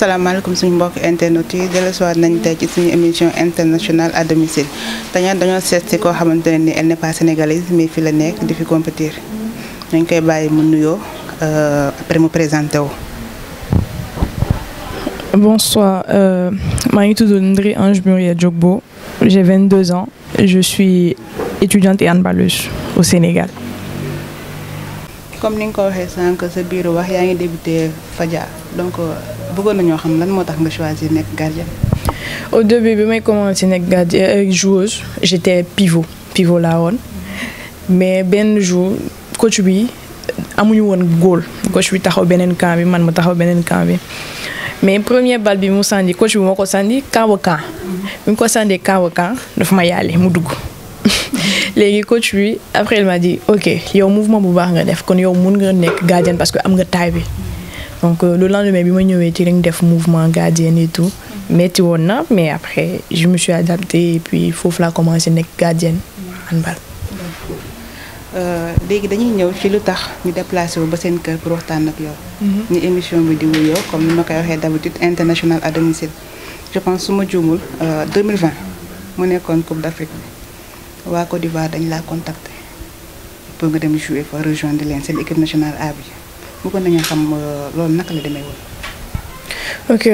asalaamaaleykum suñu mbokk internet yi dellusiwaat nañ tey ci suñu émission internationale à domicile dañu dañoo seet si koo xamante ne ni elle n'est pas sénégalaise mais fi la nekk di fi compétir dañ koy bàyyi mu nuyoo après mu présenté wu. Bonsoir, maa ngi tudd Ndri Ange Muriel Jogbo, j'ai 22 ans, je suis étudiante et handballeuse au Sénégal. Comme ni nga ko waxee sànq sa biir wax yaa ngi débuté Fadia donc bëggoon nañoo xam lan moo tax nga choisir nekk gardien. Au début bi may commencé nekk gardien joueuse j'étais pivot laa woon mais benn jour coach bi amuñu woon góol coach bi taxaw beneen camp bi man ma taxaw beneen camp bi mais premier bal bi mu sànni coach bi moo ko sànni camp bi mu ko sànnee camp dafa ma yàlle mu dugg. léegi coach bi après il m'a dit ok yow mouvement bu baax nga def kon yow mun nga nekk gardien parce que am nga taille bi donc le lendemain bi ma ñëwee ci lañ def mouvement gardien et tout metti woon na mais après je me suis adaptée et puis foofu laa commencé nekk gardienne handball. léegi dañuy ñëw ci lu tax ñu déplacé wu ba seen kër pour waxtaan ak yow. ni émission bi di wuyoo comme ni ma koy waxee d'habitude international à domicile je pense su ma juumul 2020 mu nekkoon Coupe d'Afrique bi. waa Côte d'Ivoire dañ laa contacter pour nga dem jouer fa rejoindre leen seen équipe nationale A bi bëggoon nañu xam loolu naka la demee woon. ok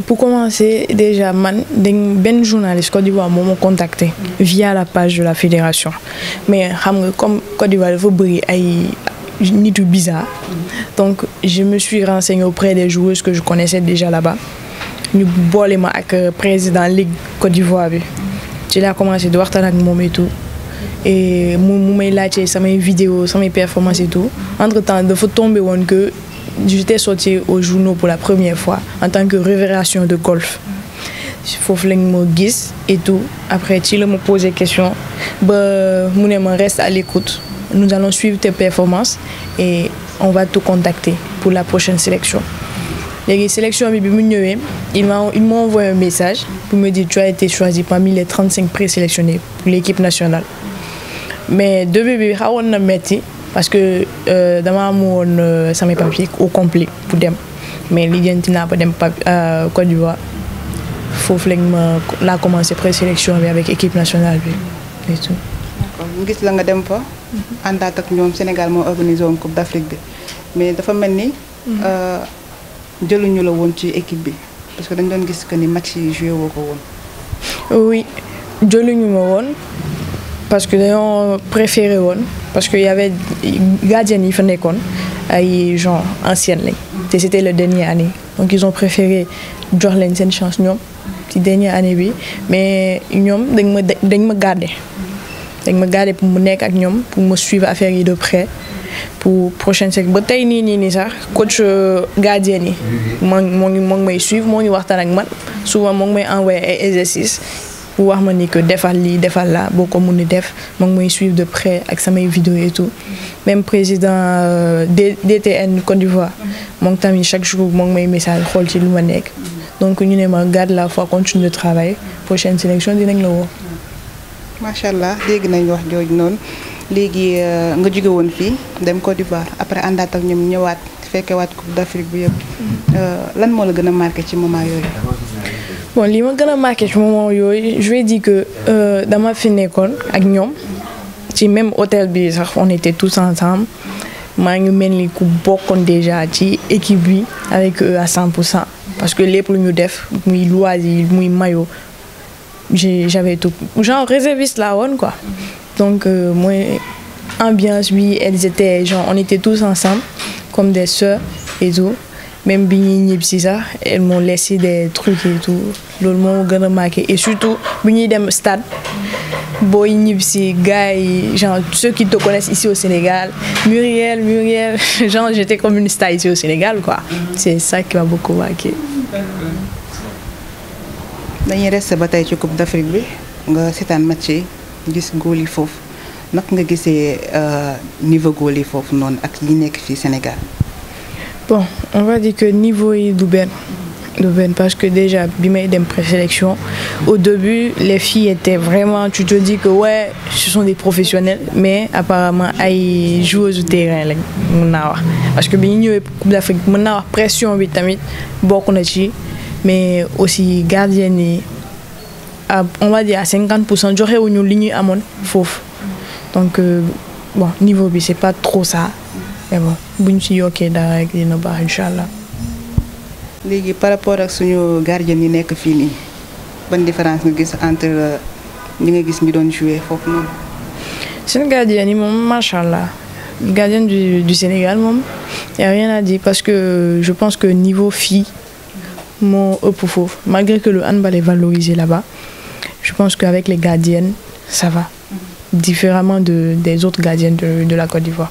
pour commencer déjà man benn journaliste Côte d'Ivoire moo ma contacté via la page de la fédération mais xam nga comme Côte d'Ivoire dafa bëri ay nit yu bizarre donc je me suis renseignée auprès des joueuses que je connaissais déjà là-bas ñu boole ma ak président Ligue Côte d'Ivoire bi. ci laa commencé di waxtaan ak moom et tout et mu may laajte samay vidéos samay performances et tout entre temps dafa tombé woon que j'étais sortie aux journaux pour la première fois en tant que révélation de golf foofu lañ ma gis et tout après ci la ma posé question ba mu ne ma reste à l'écoute nous allons suivre tes performances et on va te contacter pour la prochaine sélection. léegi sélection bi mu ñëwee il m'a envoyé un message pour me dire tu as été choisi parmi les 35 présélectionnés pour l'équipe nationale mais début bi xawoon na metti parce que dama amoon samay papiers au complet pour dem mais lijjanti naa ba dem Côte d'Ivoire foofu lañ ma laa commencé présélection bi avec équipe nationale bi et tout. d'accord ñu gis la nga dem fa. àndaat ak ñoom Sénégal moo organisé woon Coupe d'Afrique bi mais dafa mel ni. jëluñu la woon ci équipe bi parce que dañ doon gis que ni match yi joué woo ko woon. oui jëluñu ma woon parce que dañoo préféré woon parce que y avait gardiens yi fa nekkoon ay gens anciennes lañ te c'était la dernière année donc ils ont préféré jox leen seen chance ñoom ci dernière année bi mais ñoom dañ ma garder pour mu nekk ak ñoom pour me suivre affaire yi de près. pour prochaine sec ba tey nii sax coach gardien yi moo ngi may suivre moo ngi waxtaan ak man souvent moo ngi may envoyer ay exercices pour wax ma ni que defal lii defal la boo ko mun di def moo ngi may suivre de près ak samay vidéos et tout même président DTN Côte d'Ivoire moo ngi tamit chaque jour moo ngi may message xool ci lu ma nekk donc ñu ne ma garde la foi continue de travailler prochaine sélection dinañ la woo. macha allah dégg nañ wax jooju noonu. léegi nga jóge woon fii dem Côte d'Ivoire après àndaat ak ñoom ñëwaat fekkewaat Coupe d'Afrique bi yëpp lan moo la gën a marqué ci moment yooyu. bon li ma gën a marqué ci moment yooyu je vais dire que dama fi nekkoon ak ñoom ci même hôtel bi sax on était tous ensemble maa ngi mel ni ku bokkoon déjà ci équipe bi avec eux à 100% parce que lépp lu ñu def muy loisir muy maillot j'avais tout genre réserviste laa woon quoi. donc mooy ambiance bi elles étaient genre on était tous ensemble comme des sœurs et tout même bi ñuy ñibbi si sax elles m'ont laissé des trucs et tout loolu moo gën a marqué et surtout bi ñuy dem stade booy ñibbi si gars yi genre ceux qui te connaissent ici au Sénégal Muriel genre j'étais comme une star ici au Sénégal quoi c'est ça qui m'a beaucoup marqué. dañuy resté ba tey ci Coupe d'Afrique bi nga seetaan match yi gis góol yi foofu naka nga gisee niveau góol yi foofu noonu ak li nekk fii Sénégal. bon on va dire que niveau yi du benn parce que déjà, bimay dem présélection, au début, les filles étaient vraiment, tu te dis que ouais, ce sont des professionnels, mais apparemment, elles jouent au terrain. Parce que bien ñëwé Coupe d'Afrique, mën na wax pression bi tamit bokku na ci, mais aussi gardienne yi on va dire à 50% joxé wuñu li ñuy amone fofu. Donc bon, niveau bi c'est pas trop ça. Mais bon, buñ ci yoké dara rek dina baax inshallah. Légui par rapport ak suñu gardien yi nekk fii nii ban différence nga gis entre ñi nga gis ñu doon jouer foofu noonu. C'est une gardienne, machallah. Gardienne du Sénégal, il n'y a rien à dire parce que je pense que niveau fille, malgré que le handball est valorisé là-bas, je pense qu'avec les gardiennes, ça va. Différemment des autres gardiennes de la Côte d'Ivoire.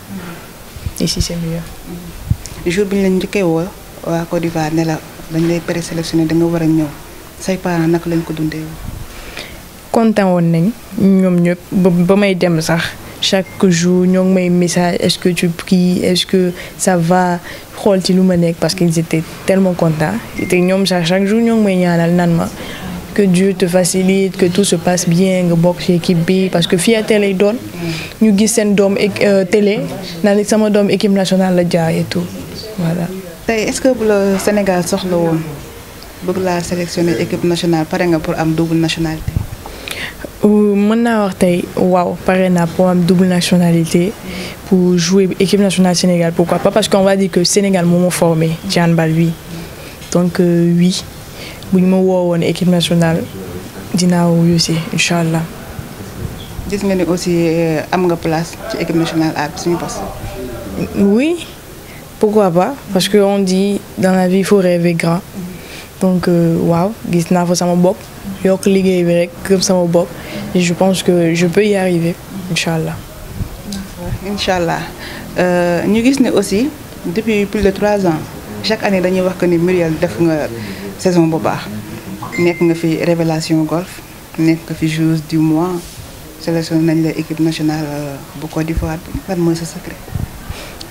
Ici, c'est meilleur. Le jour où tu es à Côte d'Ivoire, tu es présélectionné, tu es venu. Say parents naka lañ ko dundé content won nañ ñom ñep ba may dem sax chaque jour ñoo ngi may message est-ce que tu pries, est-ce que ça va xol ci luma nek parce qu'ils étaient tellement contents c'était ñom chaque jour ñoo ngi may ñaanal nan ma que Dieu te facilite, que tout se passe bien nga bok ci équipe bi parce que fierté lay doon ñu gis sen dom télé nan sama dom équipe nationale la jaar et tout voilà. Tay est-ce que le Sénégal soxla won bëgg la sélectionner équipe nationale paré nga pour am double nationalité. Mën naa wax tey waaw pare naa pour am double nationalité pour jouer équipe nationale Sénégal, pourquoi pas, parce qu'on va dire que Sénégal m'a formé ci handball bi donc oui bu ñu ma woowoon équipe nationale dinaa wuyu si inchallah. Gis nga ni aussi am nga place ci équipe nationale à suñu poste. Oui, pourquoi pas, parce que on dit dans la vie il faut rêver grand. Donc waaw gis naa fa sama bopp yokk liggéey bi rek gëm sama bopp et je pense que je peux y arriver inchallah. Inchallah ñu gis ne aussi depuis plus de 3 ans chaque année dañuy wax que ni Muriel def nga saison bu baax nekk nga fi révélation golf nekk nga fi joueuse du mois sélectionné nañ la équipe nationale bu Côte d'Ivoire lan mooy sa secret.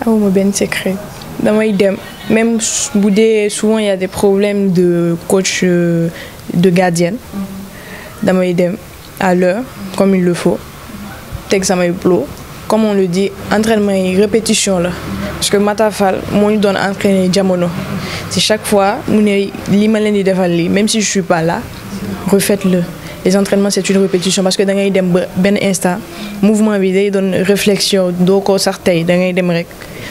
Awuma benn secret damay dem même souvent il y a des problèmes de coach de gardienne damay dem à l'heure comme il le faut teg samay plo comme on le dit entraînement et répétition là parce que Matafal moo ñu doon entraîner jamono c'est chaque fois mu ne li ma leen di defal li même si je suis pas là refaites-le. Les entraînements c'est une répétition parce que da ngay dem ba benn instant mouvement bi day doon réflexion doo ko sax tey da ngay dem rek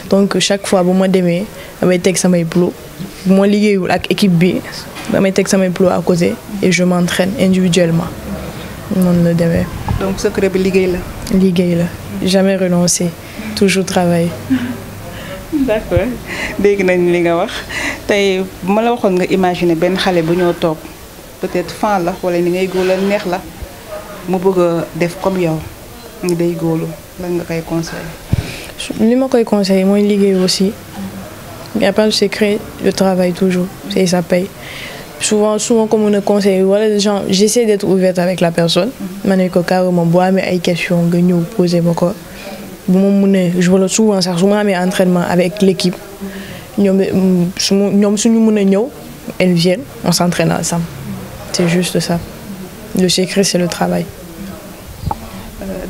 donc chaque fois bu ma demee damay teg samay plo bu ma liggéeyul ak équipe bi damay teg samay plo à côté et je m'entraîne individuellement noonu la demee. Donc secret bi liggéey la. Liggéey la jamais renoncer toujours travailler. D'accord dégg nañ li nga wax tey ma la waxoon nga imaginer benn xale bu ñoo toog peut-être fan la wala ni ngay góolal neex la mu bëgg a def comme yow ni day góolu lan nga koy conseiller. li ma koy conseiller mooy liggéey aussi il n'y a pas de secret, le travail toujours et ça paye. Souvent comme on me conseille voilà les gens j'essaie d'être ouverte avec la personne ma ne ko carrément boo amee ay questions nga ñëw poser ma ko bu ma mënee je vois souvent sax su ma amee entraînement avec l'équipe ñoom suñu mën a ñëw elles viennent on s'entraîne ensemble c'est juste ça le secret c'est le travail.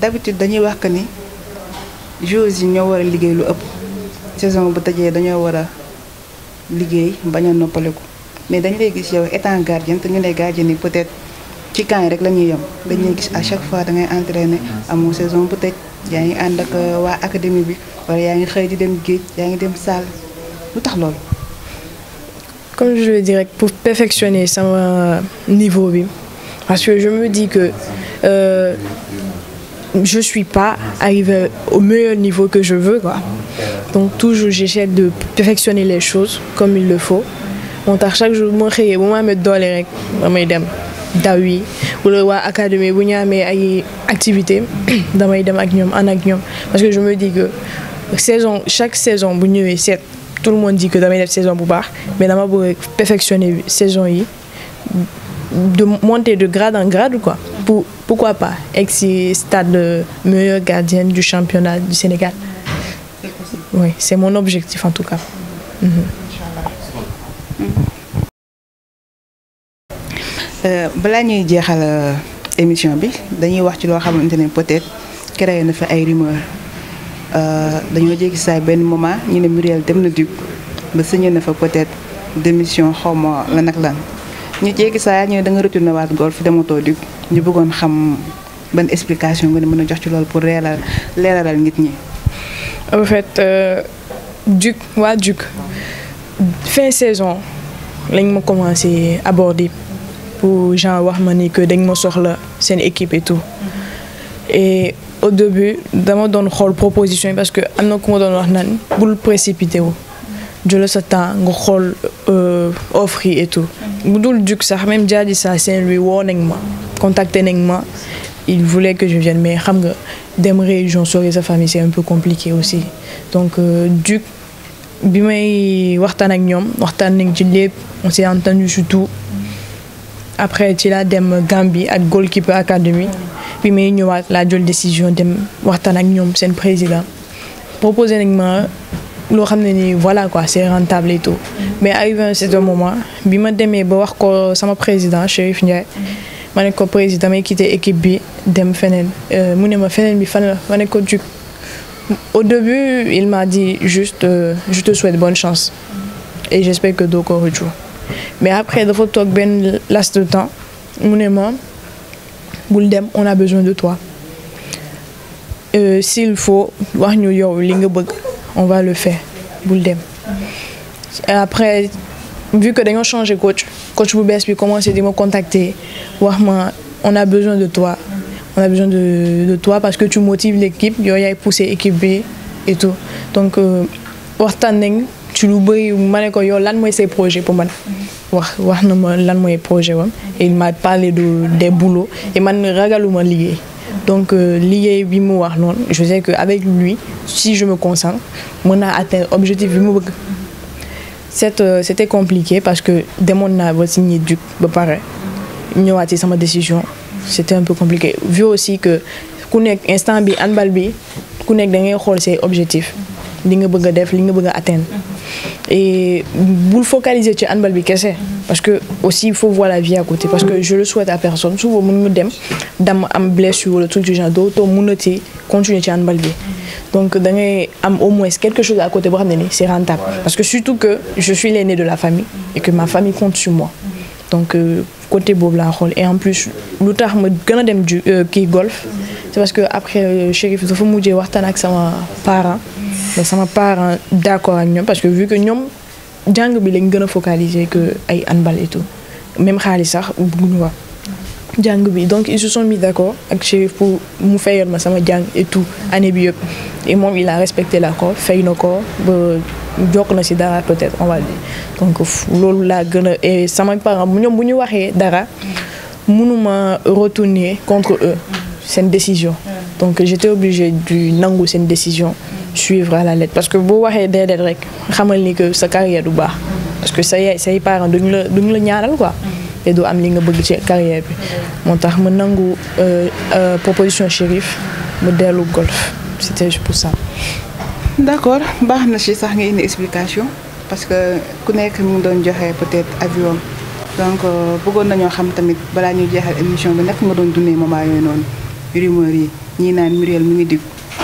D'habitude dañuy wax que ni joueurs yi ñoo war a liggéey lu ëpp saison bu tëjee dañoo war a liggéey bañ a noppaleku mais dañ lay gis yow étant gardien te ñu lay gardien ni peut-être ci camp yi rek la ñuy yem dañuy gis à chaque fois da ngay entraîner amoo saison bu tëj yaa ngi ànd ak waa académie bi wala yaa ngi xëy di dem géej yaa ngi dem salle lu tax loolu. Comme je le dirais pour perfectionner sama niveau bi parce que je me dis que je suis pas arrivée au meilleur niveau que je veux quoi. Donc toujours j'essaie de perfectionner les choses comme il le faut. Moo tax chaque jour moo xëyee bu ma amee doole rek damay dem daw yi wala waa académie bu ñu amee ay activités damay dem ak ñoom ànd ak ñoom parce que je me dis que chaque saison bu ñëwee seet tout le monde dit que damay def saison bu baax mais dama bëgg perfectionner saison yi de monter de grade en grade quoi. Pourquoi pas egg si stade de meilleure gardienne du championnat du Sénégal. Oui, c'est mon objectif en tout cas. balaa ñuy jeexal émission bi dañuy wax ci loo xamante ne peut-être créé na fi ay rumeur dañoo jéggi saa benn moment ñu ne Muriel dem na Duc ba signé na fa peut-être démission xaw ma lan ak lan ñu jéggi saa ñu ne da nga retourné waat golf dematoo Duc ñu bëggoon xam ban explication nga ne mën a jox ci loolu pour leeralal nit ñi. En fait Duc waa Duc fin saison lañ ma commencé aborder pour genre wax ma ni que dañ ma soxla seen équipe et tout et au début dama doon xool proposition yi parce que am na ku ma doon wax naan bul précipité wu jël sa temps nga xool offre yi et tout bu dul Duc sax même Diadji Sarr Saint-Louis woo nañ ma contacté nañ ma il voulait que je vienne mais xam nga dem région sori sa famille c'est un peu compliqué aussi donc Duc bi may waxtaan ak ñoom waxtaan nañ ci lépp on s'est entendu surtout après ci laa dem Gambie ak Goalkeeper Academy bi may ñëwaat laa jël décision dem waxtaan ak ñoom seen président proposé nañ ma loo xam ne ni voilà quoi c'est rentable et tout mais arrivé à un certain moment bi ma demee ba wax ko sama président Chérif Ndiaye ma ne ko président damay quitté équipe bi dem feneen mu ne ma feneen bi fan la ma ne ko Duc. Au début il m'a dit juste je te souhaite bonne chance et j'espère que doo ko retour mais après dafa toog benn laps de temps mu ne ma bul dem on a besoin de toi s'il faut wax ñu yow li nga bëgg on va le faire bul dem et après vu que dañoo changé coach bu bees bi commencé di ma contacter wax ma on a besoin de toi on a besoin de toi parce que tu motives l'équipe yow yaay pousser équipe bi et tout donc waxtaan nañ ci lu bëri ma ne ko yow lan mooy ses projets pour man wax na ma lan mooy projet wam et il m'a parlé des boulots et man ragaluma liggéey donc liggéey bi mu wax noonu je sais que avec lui si je me concentre mën naa atteindre objectif bi mu bëgg c'était compliqué parce que demoon naa ba signer Duc ba pare ñëwaat ci sama décision c'était un peu compliqué vu aussi que ku nekk instant bi handball bi ku nekk da ngay xool say objectifs li nga bëgg a def li nga bëgg a atteindre et bul focaliser ci handball bi kese parce que aussi il faut voir la vie à côté parce que je le souhaite à personne souvent mën nga dem dam am blessure wala truc du genre dootoo mënati continuer ci handball bi donc da ngay am au moins quelque chose à côté boo xam ne ni c'est rentable parce que surtout que je suis l'aîné de la famille et que ma famille compte sur moi donc côté boobu laa xool et en plus lu tax ma gën a dem kii golf c'est parce que après Chérif dafa mujjee waxtaan ak sama parent d'accord ak ñoom parce que vu que ñoom jàng bi lañ gën a focaliser que ay handball et tout même xaalis sax bëgguñu wax jàng bi donc ils se sont mis d'accord ak Chérif pour mu fayal ma sama jàng et tout année bi yëpp et moom il a respecté l'accord fay na ko ba jokk na ci dara peut-être on va dire donc loolu laa gën a et sama parent ñoom bu ñu waxee dara mënuma retourner contre eux seen décision donc j'étais obligée du nangu seen décision suivre à la lettre parce que boo waxee déedéet rek xamal ni que sa carrière du baax parce que say parents duñ la ñaanal quoi te doo am li nga bëgg ci carrière bi moo tax ma nangu proposition Chérif mu dellu golf c'était juste pour ça. D'accord baax na ci sax nga indi explication parce que ku nekk mu ngi doon joxe peut-être avion donc bëggoon nañoo xam tamit balaa ñuy jeexal émission bi naka nga doon dundee moment yooyu noonu rumeur yi ñii naan Muriel mi ngi dig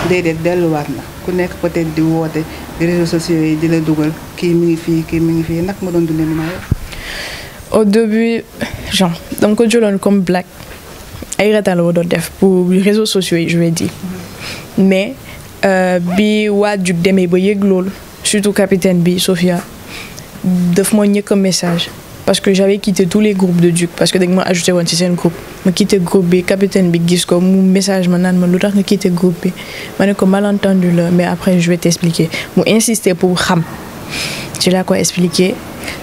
déedéet delluwaat na ku nekk peut-être di woote réseaux sociaux yi di la dugal kii mi ngi fii naka nga doon dundee moment yooyu. Au début genre dama ko jëloon comme blague ay retaan la ma doon def pour réseaux sociaux yi je vais dire mais bi waa Duc demee ba yëg loolu surtout capitaine bi Sophia daf ma ñëkk a message parce que j'avais quitté tous les groupes de Duc parce que dañ ma ajouté woon ci seen groupe ma quitté groupe bi capitaine bi gis ko mu message ma naan ma lu tax nga quitté groupe bi ma ne ko malentendu la mais après je vais t'expliquer mu insister pour xam ci laa ko expliquer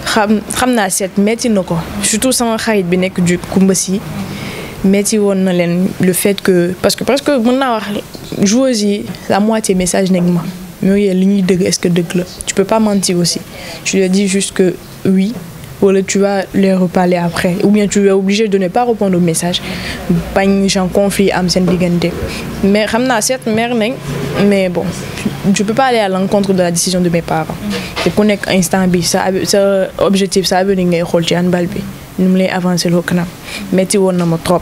xam naa seet metti na ko surtout sama xarit bi nekk Duc Koumba Sy metti woon na leen le fait que parce que presque mën naa wax joueurs yi la moitié message nañ ma mais li ñuy dëgg est-ce que dëgg la tu peux pas mentir aussi je lui ai dit juste que oui ou tu vas les reparler après, ou bien tu es obligé de ne pas répondre au message. Pas un conflit am sen digante. Mais ramna cette mère mais bon, je peux pas aller à l'encontre de la décision de mes parents. Te connecte instant bi ça objectif ça veut ngay xol ci handball bi nous lay avancer le kanam. Metti won na ma trop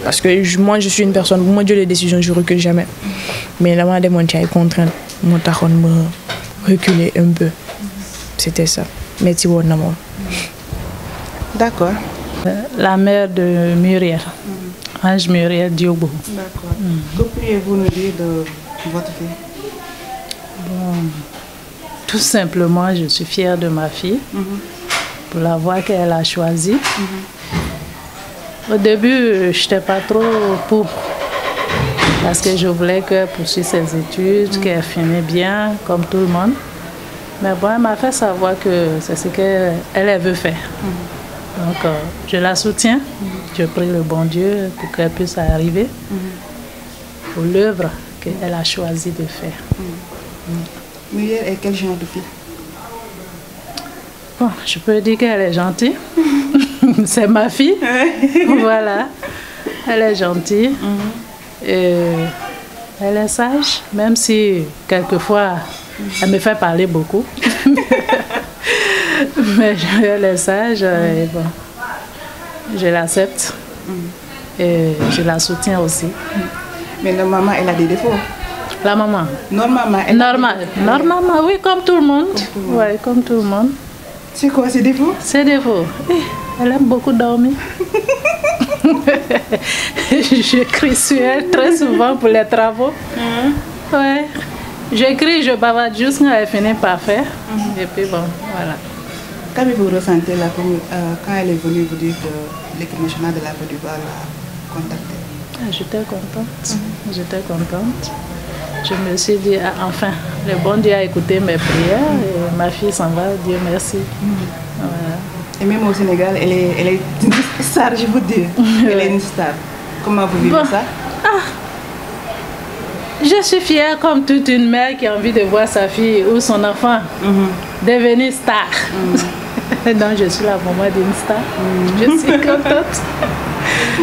parce que moi je suis une personne bu ma jëlee décision je recule jamais. Mais là ma demoon ci ay contraintes mo taxone me reculer un peu. C'était ça. Metti won na mom. D'accord. La mère de Muriel. Ange Muriel Diogo. D'accord. Que pourriez-vous nous dire de votre fille? Bon, tout simplement, je suis fière de ma fille pour la voie qu'elle a choisie. Au début, je n'étais pas trop pour parce que je voulais qu'elle poursuive ses études, qu'elle finisse bien, comme tout le monde. Mais bon, elle m'a fait savoir que c'est ce qu'elle veut faire. Donc, je la soutiens. Je prie le bon Dieu pour qu'elle puisse arriver pour l'œuvre qu'elle a choisi de faire. Muriel est quel genre de fille? Bon, je peux dire qu'elle est gentille. C'est ma fille. Voilà. Elle est gentille. Et elle est sage, même si quelquefois elle me fait parler beaucoup. Mais elle est sage et bon, je l'accepte et je la soutiens aussi. Mais la maman, elle a des défauts. La maman? Normalement, Normalement, oui, comme tout le monde. Oui, comme tout le monde. C'est quoi ses défauts? Ses défauts? Elle aime beaucoup dormir. Je crie sur elle très souvent pour les travaux. Ouais. J'écris, je bavarde juste quand elle finit par faire. Et puis bon, voilà. Qu'avez-vous ressenti là, quand elle est venue vous dire que l'équipe nationale de la Côte d'Ivoire l'a contactée? J'étais contente. J'étais contente. Je me suis dit, enfin, le bon Dieu a écouté mes prières et ma fille s'en va, Dieu merci. Voilà. Et même au Sénégal, elle est une star, je vous dis. Elle est une star. Comment vous vivez ça? Je suis fière comme toute une mère qui a envie de voir sa fille ou son enfant devenir star. Donc je suis la maman d'une star. Je suis contente.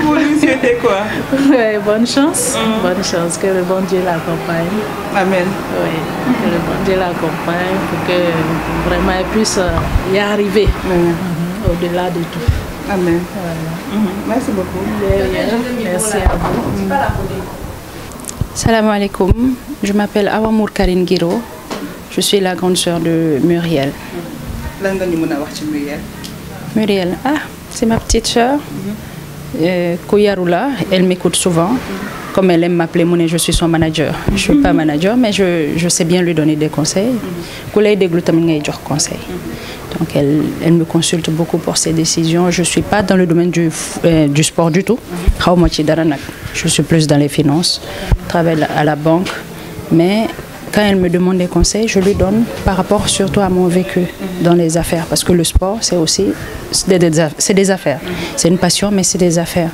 Vous lui souhaitez quoi? Ouais, bonne chance. Bonne chance, que le bon Dieu l'accompagne. Amen. Oui, que le bon Dieu l'accompagne pour que vraiment elle puisse y arriver au-delà de tout. Amen. Voilà. Merci beaucoup. Merci à vous. Salam alaikum, je m'appelle Awamour Karine Guiro, je suis la grande sœur de Muriel. Muriel, c'est ma petite sœur. Kouyarula, elle m'écoute souvent. Comme elle aime m'appeler, je suis son manager. Je ne suis pas manager, mais je sais bien lui donner des conseils. Donc elle me consulte beaucoup pour ses décisions. Je ne suis pas dans le domaine du sport du tout. Je suis plus dans les finances. Je travaille à la banque. Mais quand elle me demande des conseils, je lui donne par rapport surtout à mon vécu dans les affaires. Parce que le sport, c'est aussi des affaires. C'est une passion, mais c'est des affaires.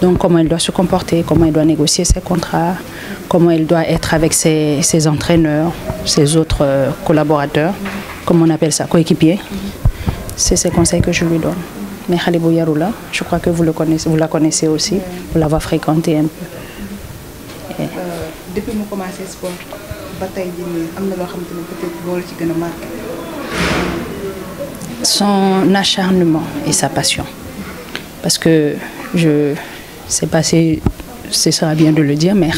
Donc comment elle doit se comporter, comment elle doit négocier ses contrats, comment elle doit être avec ses entraîneurs, ses autres collaborateurs, comme on appelle ça, coéquipiers. C'est ces conseils que je lui donne. Mais Khalibou Yaroula, je crois que vous la connaissez aussi, vous l'avez fréquenté un peu. Depuis que j'ai commencé le sport, peut-être marqué. Son acharnement et sa passion. Parce que je sais pas si ce sera bien de le dire, mais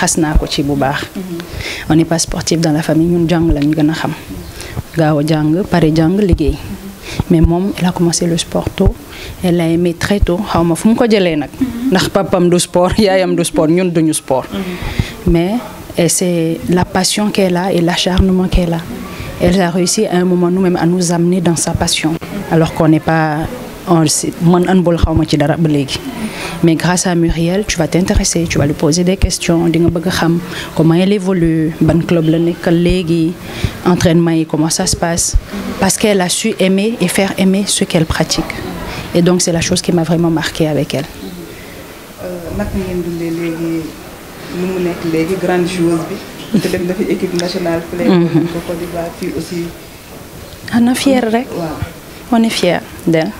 on n'est pas sportif dans la famille, nous mais mom, elle a commencé le sport tôt, elle a aimé très tôt. Sport, sport. Mais c'est la passion qu'elle a et l'acharnement qu'elle a. Elle a réussi à un moment nous-mêmes à nous amener dans sa passion, alors qu'on n'est pas... Mais grâce à Muriel, tu vas t'intéresser, tu vas lui poser des questions, comment elle évolue, ban club entraînement, comment ça se passe, parce qu'elle a su aimer et faire aimer ce qu'elle pratique. Et donc c'est la chose qui m'a vraiment marquée avec elle. Grande joueuse, équipe nationale, aussi. On est fiers d'elle.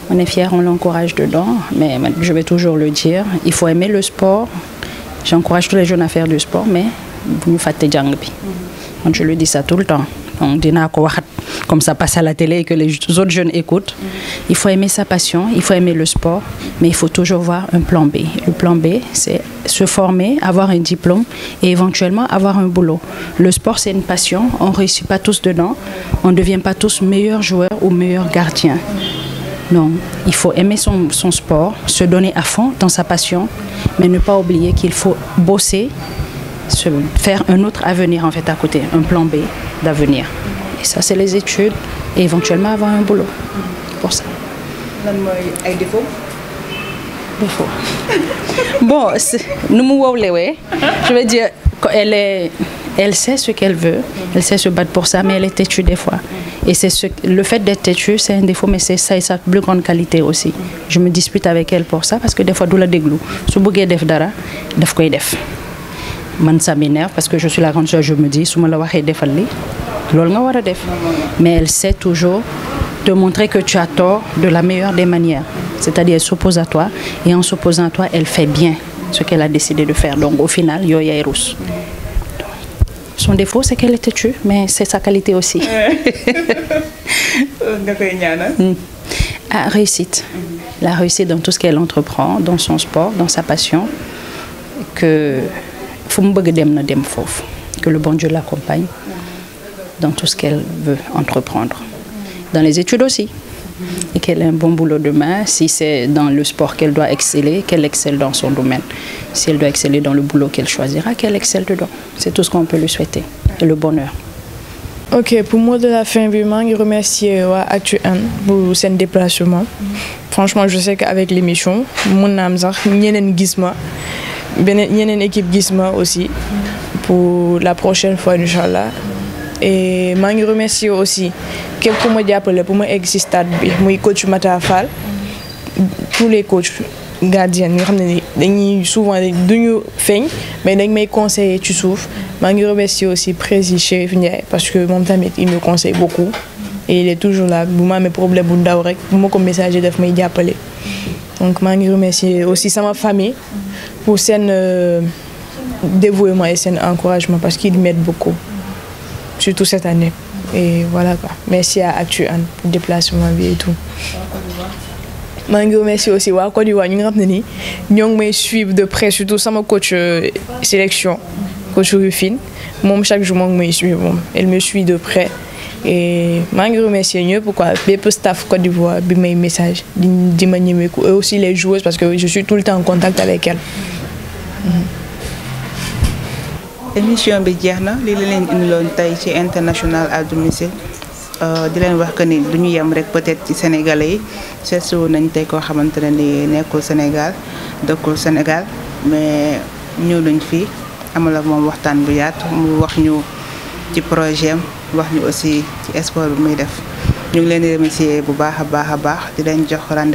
On est fiers, on l'encourage dedans, mais je vais toujours le dire, il faut aimer le sport. J'encourage tous les jeunes à faire du sport, mais vous faites jang bi. Je le dis ça tout le temps. Donc, comme ça passe à la télé et que les autres jeunes écoutent. Il faut aimer sa passion, il faut aimer le sport, mais il faut toujours voir un plan B. Le plan B, c'est se former, avoir un diplôme et éventuellement avoir un boulot. Le sport, c'est une passion, on ne réussit pas tous dedans, on ne devient pas tous meilleurs joueurs ou meilleurs gardiens. Non, il faut aimer son sport, se donner à fond dans sa passion, mais ne pas oublier qu'il faut bosser, faire un autre avenir en fait à côté, un plan B d'avenir. Et ça, c'est les études et éventuellement avoir un boulot. Pour ça. Défaut? Défaut. Bon, je veux dire, elle sait ce qu'elle veut, elle sait se battre pour ça, mais elle est têtue des fois. Et le fait d'être têtue, c'est un défaut, mais c'est ça et sa plus grande qualité aussi. Je me dispute avec elle pour ça, parce que des fois, d'où la déglou. Si vous def dara, def koy def. Man, ça m'énerve parce que je suis la grande soeur, je me dis, si je la waxé defal li, lol nga wara def. Mais elle sait toujours te montrer que tu as tort de la meilleure des manières. C'est-à-dire, elle s'oppose à toi, et en s'opposant à toi, elle fait bien ce qu'elle a décidé de faire. Donc, au final, yo ya rousse. Son défaut, c'est qu'elle est têtue, mais c'est sa qualité aussi. Réussite. La réussite dans tout ce qu'elle entreprend, dans son sport, dans sa passion. Que le bon Dieu l'accompagne dans tout ce qu'elle veut entreprendre. Dans les études aussi. Et qu'elle ait un bon boulot demain. Si c'est dans le sport qu'elle doit exceller, qu'elle excelle dans son domaine. Si elle doit exceller dans le boulot qu'elle choisira, qu'elle excelle dedans. C'est tout ce qu'on peut lui souhaiter. Et le bonheur. Ok, pour moi de la fin, je remercie Actu1 pour ce déplacement. Franchement, je sais qu'avec l'émission, mon âme, il y a une équipe Gisma aussi pour la prochaine fois, Inch'Allah. Et je remercie aussi quelqu'un qui m'a appelé pour moi exister, mon coach Mata Fall, tous les coachs gardiens, souvent ils font, mais ils me conseillent tu souffres. Je remercie aussi le président Chérif Ndiaye parce que mon tamit il me conseille beaucoup et il est toujours là. Pour moi mes problèmes bu ndaw rek bu ma ko messager daf may jàppale. Donc je remercie aussi ma famille pour son dévouement et son encouragement parce qu'il m'aide beaucoup, surtout cette année. Et voilà quoi. Merci à Actu1 pour le déplacement et tout. Je remercie aussi à Côte d'Ivoire. Nous me suivre de près, surtout sama coach sélection, coach Rufine. Moi, chaque jour, je suis. Elle me suit de près. Et je remercie pourquoi le staff Côte d'Ivoire a mes messages. Et aussi les joueuses parce que je suis tout le temps en contact avec elles. Émission bi jeex na li la leen indiloon tey ci international à domicile di leen wax que ni du ñu yem rek peut-être ci sénégalais yi seetlu nañ tey koo xamante ne ni nekkul Sénégal dëkkul Sénégal mais ñëw nañ fii amal ak moom waxtaan bu yaatu mu wax ñu ci projet am wax ñu aussi ci sport bi muy def ñu ngi leen di remercier bu baax a baax di leen jox rendez-vous